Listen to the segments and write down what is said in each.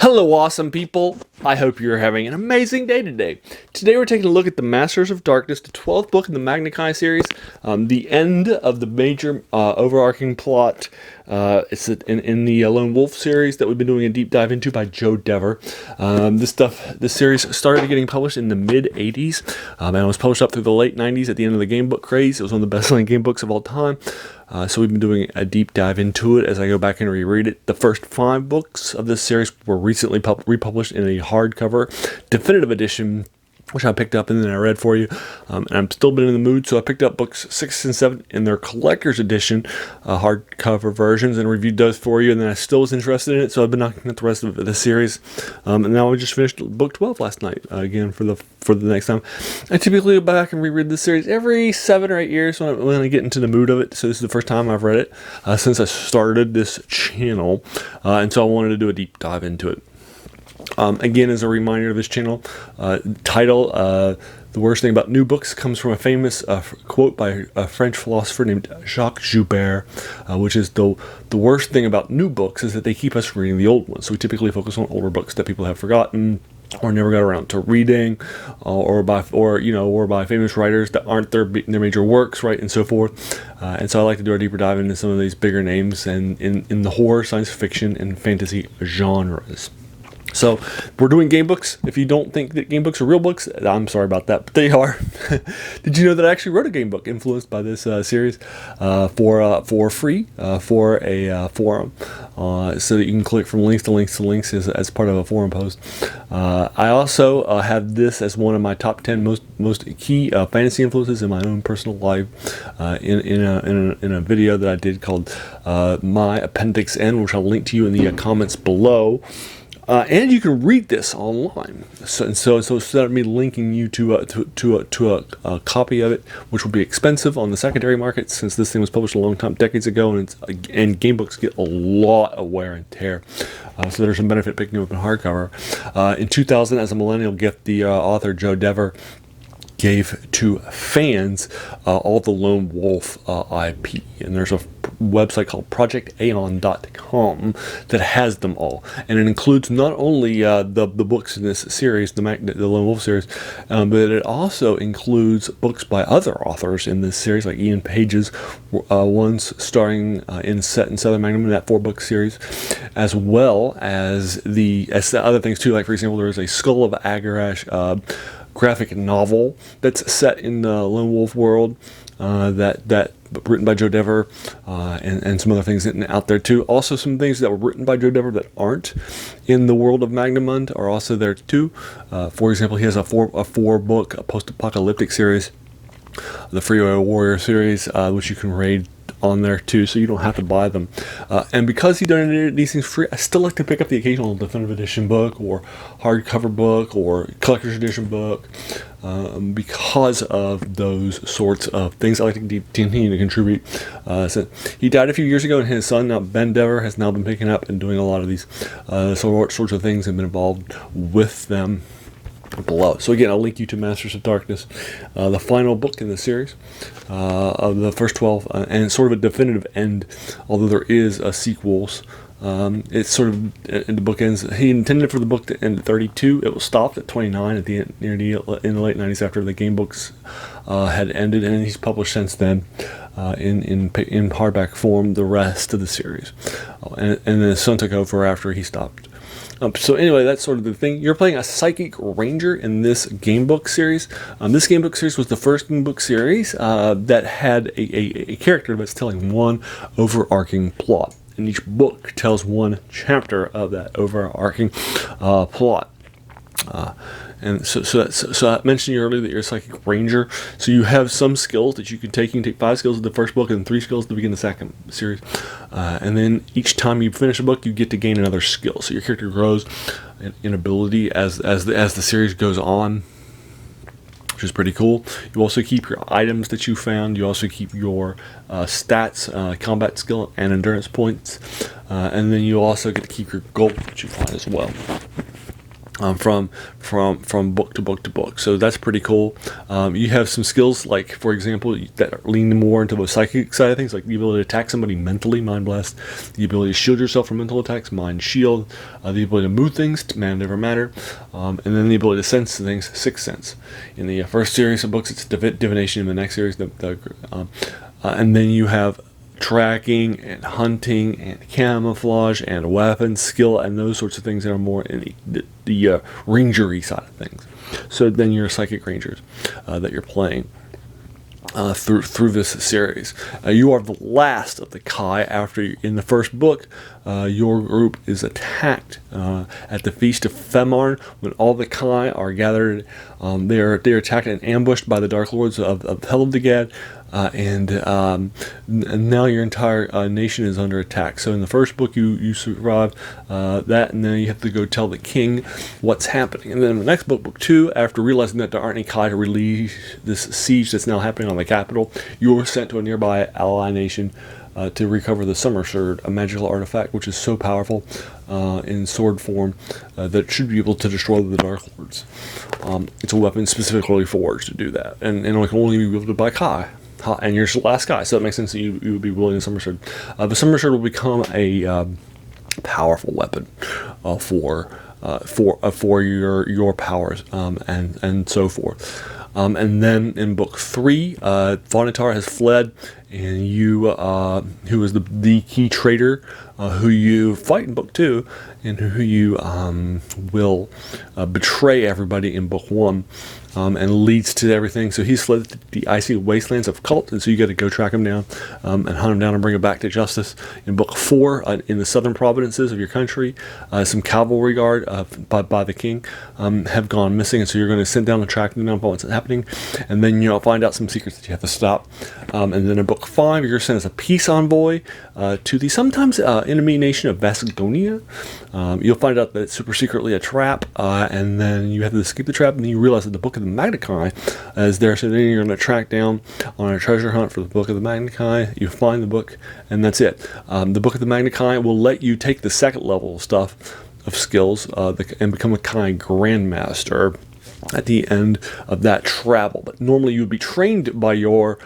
Hello, awesome people. I hope you're having an amazing day today. Today we're taking a look at the Masters of Darkness, the 12th book in the Magna Chi series, the end of the major overarching plot. It's in the Lone Wolf series that we've been doing a deep dive into by Joe Dever. This series started getting published in the mid-'80s, and it was published up through the late '90s at the end of the gamebook craze. It was one of the best-selling gamebooks of all time. So we've been doing a deep dive into it as I go back and reread it. The first 5 books of this series were recently republished in a hardcover definitive edition, which I picked up and then I read for you. And I'm still been in the mood, so I picked up books 6 and 7 in their collector's edition hardcover versions and reviewed those for you. And then I still was interested in it, so I've been knocking out the rest of the series. And now I just finished book 12 last night again for the next time. I typically go back and reread this series every 7 or 8 years when I get into the mood of it. So this is the first time I've read it since I started this channel, and so I wanted to do a deep dive into it. Again, as a reminder of this channel, title, The Worst Thing About New Books, comes from a famous quote by a French philosopher named Jacques Joubert, which is the worst thing about new books is that they keep us reading the old ones. So we typically focus on older books that people have forgotten or never got around to reading, or by famous writers that aren't their major works, right, and so forth. And so I like to do a deeper dive into some of these bigger names and in the horror, science fiction, and fantasy genres. So we're doing game books. If you don't think that game books are real books, I'm sorry about that, but they are. Did you know that I actually wrote a game book influenced by this series for free for a forum, so that you can click from links to links to links as part of a forum post. I also have this as one of my top 10 most key fantasy influences in my own personal life in a video that I did called My Appendix N, which I'll link to you in the comments below. And you can read this online. So instead of me linking you to a copy of it, which would be expensive on the secondary market, since this thing was published a long time, decades ago, and game books get a lot of wear and tear. So there's some benefit picking them up in hardcover. In 2000, as a millennial gift, the author Joe Dever gave to fans all the Lone Wolf IP, and there's a website called projectaeon.com that has them all, and it includes not only the books in this series, the Lone Wolf series, but it also includes books by other authors in this series, like Ian Page's ones starring in Southern Magnum in that 4-book series, as well as the other things too. Like, for example, there is a Skull of Agarash graphic novel that's set in the Lone Wolf world, that written by Joe Dever, and some other things out there too. Also, some things that were written by Joe Dever that aren't in the world of Magnamund are also there too. For example, he has a 4-book post-apocalyptic series, the Freeway Warrior series, which you can read on there too, so you don't have to buy them. And because he donated these things free, I still like to pick up the occasional definitive edition book or hardcover book or collector's edition book, because of those sorts of things. I like to continue to contribute. So he died a few years ago, and his son, Ben Dever, has now been picking up and doing a lot of these sorts of things and been involved with them below. So again, I'll link you to Masters of Darkness, the final book in the series of the first 12, and sort of a definitive end, although there is sequels. It's sort of, the book ends, he intended for the book to end at 32. It was stopped at 29 at the end, in the late 90s, after the game books had ended, and he's published since then in hardback form the rest of the series, and then his son took over after he stopped. So anyway, that's sort of the thing. You're playing a psychic ranger in this game book series. This game book series was the first game book series that had a character that's telling one overarching plot, and each book tells one chapter of that overarching plot. And so I mentioned earlier that you're a psychic ranger. So you have some skills that you can take. You can take 5 skills in the first book and 3 skills to begin the second series. And then each time you finish a book, you get to gain another skill. So your character grows in ability as the series goes on, which is pretty cool. You also keep your items that you found. You also keep your stats, combat skill, and endurance points. And then you also get to keep your gold that you find as well. from book to book to book. So that's pretty cool. You have some skills, like, for example, that lean more into the psychic side of things, like the ability to attack somebody mentally, Mind Blast, the ability to shield yourself from mental attacks, Mind Shield, the ability to move things, Man Never Matter, and then the ability to sense things, Sixth Sense. In the first series of books, it's divination. In the next series, and then you have tracking and hunting and camouflage and weapons skill and those sorts of things that are more in the rangery side of things. So then you're psychic rangers that you're playing through this series. You are the last of the Kai. After in the first book, your group is attacked at the Feast of Femarn when all the Kai are gathered. They're attacked and ambushed by the Dark Lords of Helmdegad. And now your entire nation is under attack. So in the first book, you survive that, and then you have to go tell the king what's happening. And then in the next book, book 2, after realizing that there aren't any Kai to relieve this siege that's now happening on the capital, you are sent to a nearby ally nation to recover the Summer Sword, a magical artifact which is so powerful in sword form that it should be able to destroy the Dark Lords. It's a weapon specifically forged to do that, and it can only be wielded by Kai. And you're the last guy, so it makes sense that you would be wielding the Summer Sword. The Summer Sword will become a powerful weapon for your powers and so forth. And then in book 3, Vonatar has fled, and you, who is the key traitor, who you fight in book 2, and who you will betray everybody in book 1. And leads to everything. So he's fled the icy wastelands of Cult, and so you got to go track him down and hunt him down and bring him back to justice. In book 4, in the southern provinces of your country, some cavalry guard by the king have gone missing, and so you're going to send down and track them down for what's happening, and then you'll find out some secrets that you have to stop. And then in book 5, you're sent as a peace envoy to the sometimes enemy nation of Vasconia. You'll find out that it's super secretly a trap, and then you have to escape the trap, and then you realize that the book of the Magnikai is there, so then you're going to track down on a treasure hunt for the book of the Magnikai. You find the book, and that's it. The book of the Magnikai will let you take the second level stuff of skills and become a Kai Grandmaster at the end of that travel. But normally you would be trained by your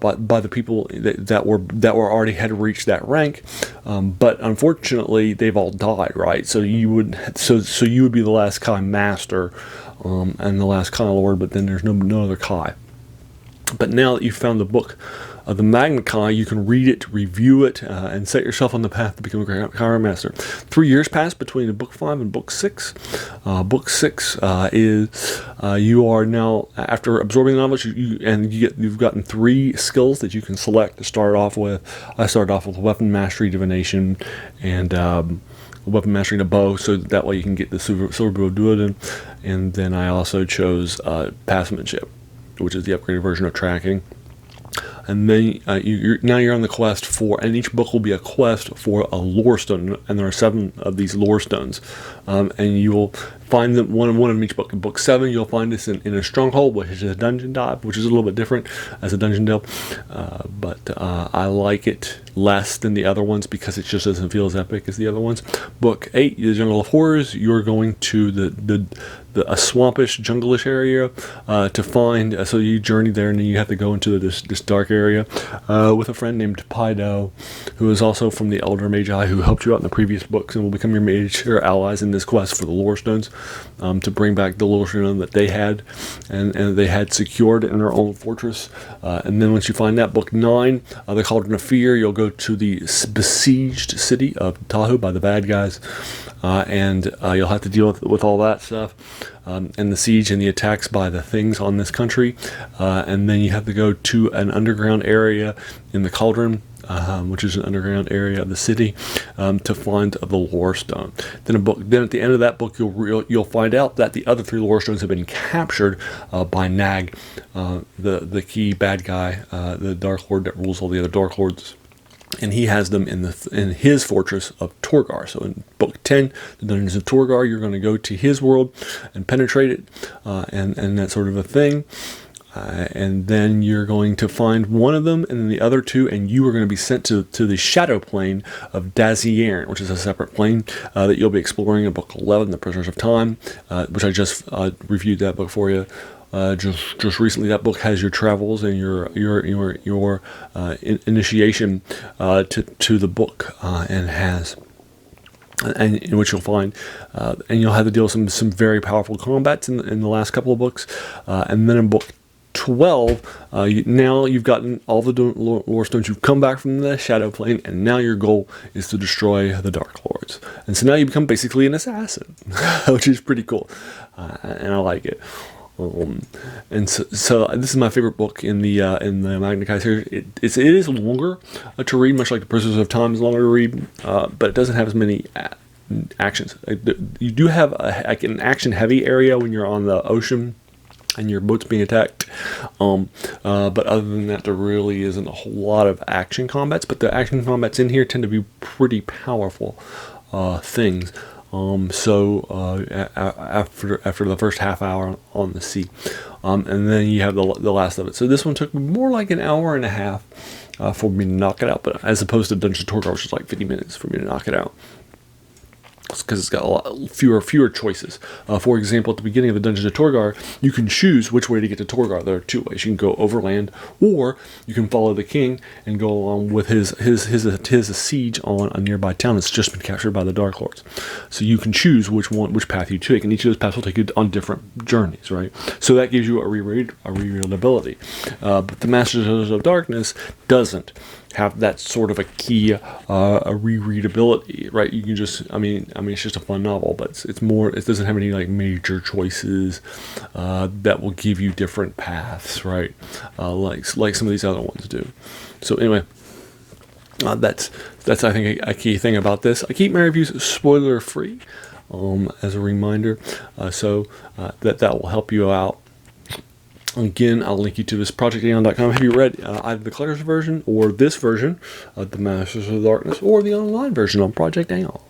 by the people that were already had reached that rank, but unfortunately they've all died, right? So you would be the last Kai Master and the last Kai Lord, but then there's no other Kai. But now that you've found the book of the Magnikai, you can read it, review it, and set yourself on the path to become a Kai Master. 3 years pass between book 5 and book 6. Book 6 is you are now, after absorbing the knowledge, you've gotten 3 skills that you can select to start off with. I started off with weapon mastery, divination, and weapon mastery and a bow, so that way you can get the silver bow duodin. And then I also chose passmanship, which is the upgraded version of tracking. And then you're on the quest for, and each book will be a quest for a lore stone, and there are 7 of these lore stones, and you will find them one of each book. In book 7, you'll find this in a stronghold, which is a dungeon dive, which is a little bit different as a dungeon delve, but I like it less than the other ones because it just doesn't feel as epic as the other ones. Book 8, the Jungle of Horrors, you're going to a swampish, jungle-ish area to find, so you journey there, and then you have to go into this dark area with a friend named Pido, who is also from the Elder Magi, who helped you out in the previous books and will become your major allies in this quest for the lore stones, to bring back the lore stone that they had and they had secured in their own fortress. And then once you find that, book 9, the Cauldron of Fear, you'll go to the besieged city of Tahoe by the bad guys, and you'll have to deal with all that stuff, and the siege and the attacks by the things on this country, and then you have to go to an underground area in the Cauldron, which is an underground area of the city, to find the lore stone. Then at the end of that book, you'll find out that the other 3 lore stones have been captured by Nag, the key bad guy, the Dark Lord that rules all the other Dark Lords. And he has them in his fortress of Torgar. So in book 10, the Dungeons of Torgar, you're going to go to his world and penetrate it, and that sort of a thing. and then you're going to find one of them and then the other two, and you are going to be sent to the shadow plane of Daziern, which is a separate plane that you'll be exploring in book 11, The Prisoners of Time, which I just reviewed that book for you. Just recently, that book has your travels and your initiation to the book, and has. And in which you'll find, and you'll have to deal with some very powerful combats in the last couple of books, and then in book 12, now you've gotten all the lore stones. You've come back from the shadow plane, and now your goal is to destroy the Dark Lords. And so now you become basically an assassin, which is pretty cool, and I like it. And so this is my favorite book in the Magna Chi series. It is longer to read, much like The Prisoners of Time is longer to read, but it doesn't have as many actions. You do have an action-heavy area when you're on the ocean and your boat's being attacked, but other than that, there really isn't a whole lot of action combats. But the action combats in here tend to be pretty powerful things. After the first half hour on the sea, and then you have the last of it. So this one took more like an hour and a half for me to knock it out, but as opposed to Dungeon Torgar, which is like 50 minutes for me to knock it out. Because it's got a lot fewer choices. For example, at the beginning of the Dungeon of Torgar, you can choose which way to get to Torgar. There are two ways. You can go overland, or you can follow the king and go along with his siege on a nearby town that's just been captured by the Dark Lords. So you can choose which path you take, and each of those paths will take you on different journeys, right? So that gives you a reread ability. But the Masters of Darkness doesn't have that sort of a key a rereadability, right? You can just, I mean, it's just a fun novel, but it's more. It doesn't have any like major choices that will give you different paths, right? Like some of these other ones do. So anyway, that's I think a key thing about this. I keep my reviews spoiler free, as a reminder, so that will help you out. Again, I'll link you to this projectaeon.com. Have you read either the collector's version or this version of the Masters of Darkness, or the online version on Project Aeon?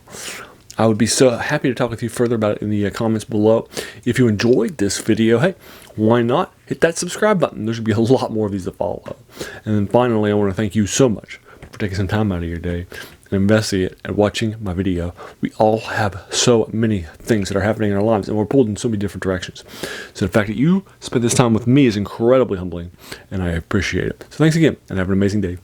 I would be so happy to talk with you further about it in the comments below. If you enjoyed this video, hey, why not hit that subscribe button? There should be a lot more of these to follow. And then finally, I want to thank you so much for taking some time out of your day and investing it and watching my video. We all have so many things that are happening in our lives, and we're pulled in so many different directions. So the fact that you spent this time with me is incredibly humbling, and I appreciate it. So thanks again, and have an amazing day.